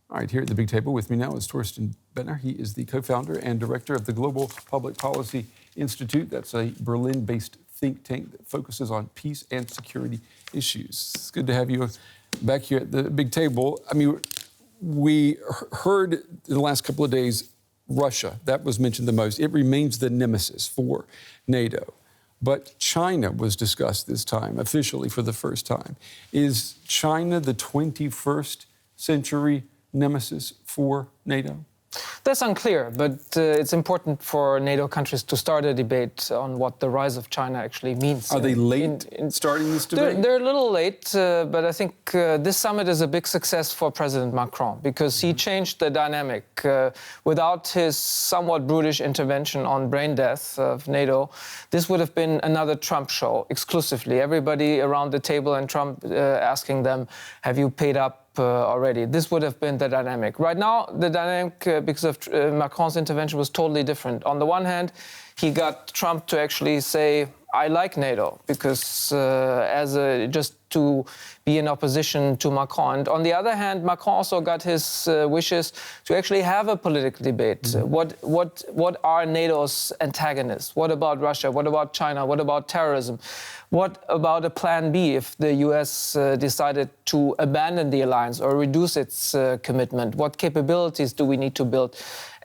All right, here at the big table with me now is Thorsten. He is the co-founder and director of the Global Public Policy Institute. That's a Berlin-based think tank that focuses on peace and security issues. It's good to have you back here at the big table. I mean, we heard in the last couple of days, Russia, that was mentioned the most. It remains the nemesis for NATO. But China was discussed this time, officially for the first time. Is China the 21st century nemesis for NATO? That's unclear, but it's important for NATO countries to start a debate on what the rise of China actually means. Are they late in starting this debate? They're a little late, but I think this summit is a big success for President Macron because he changed the dynamic. Without his somewhat brutish intervention on brain death of NATO, this would have been another Trump show exclusively. Everybody around the table and Trump asking them, have you paid up already? This would have been the dynamic. Right now, the dynamic, because of Macron's intervention, was totally different. On the one hand, he got Trump to actually say, I like NATO, because just to be in opposition to Macron. And on the other hand, Macron also got his wishes to actually have a political debate. What are NATO's antagonists? What about Russia? What about China? What about terrorism? What about a plan B if the US decided to abandon the alliance or reduce its commitment? What capabilities do we need to build?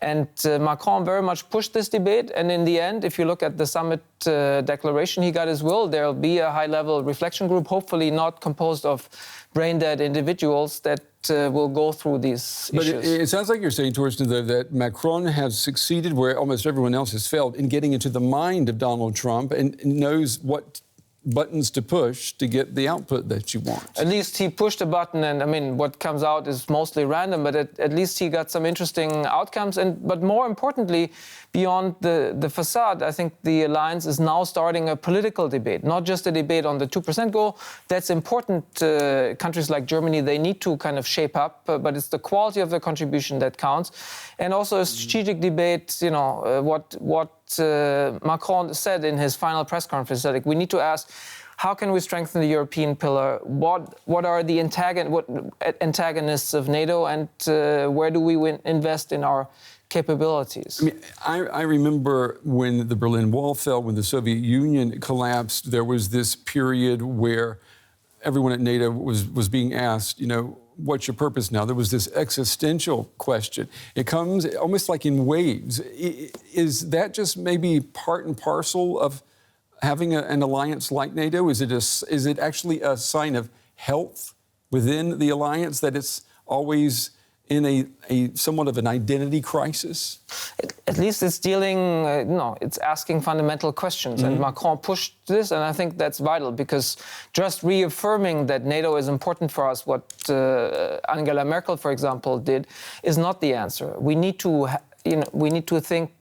And Macron very much pushed this debate. And in the end, if you look at the summit declaration, he got his will. There'll be a high-level reflection group, hopefully not composed of brain-dead individuals that will go through these issues. But it sounds like you're saying, Thorsten, though, that Macron has succeeded where almost everyone else has failed in getting into the mind of Donald Trump and knows what buttons to push to get the output that you want. At least he pushed a button, and I mean, what comes out is mostly random, but at least he got some interesting outcomes. But more importantly, beyond the facade, I think the alliance is now starting a political debate, not just a debate on the 2% goal. That's important. Countries like Germany, they need to kind of shape up, but it's the quality of the contribution that counts. And also a strategic debate, you know, what Macron said in his final press conference, that we need to ask, how can we strengthen the European pillar? What are the antagonists of NATO, and where do we invest in our capabilities? I mean, I remember when the Berlin Wall fell, when the Soviet Union collapsed, there was this period where everyone at NATO was being asked, you know, what's your purpose now? There was this existential question. It comes almost like in waves. Is that just maybe part and parcel of having an alliance like NATO? Is it actually a sign of health within the alliance that it's always in a somewhat of an identity crisis? At least it's dealing, it's asking fundamental questions. And Macron pushed this, and I think that's vital, because just reaffirming that NATO is important for us, what Angela Merkel, for example, did, is not the answer. We need to think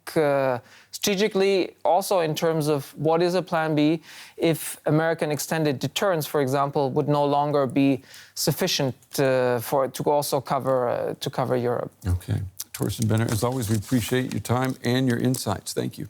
strategically, also in terms of what is a plan B if American extended deterrence, for example, would no longer be sufficient to also cover Europe. Okay. Thorsten, as always, we appreciate your time and your insights. Thank you.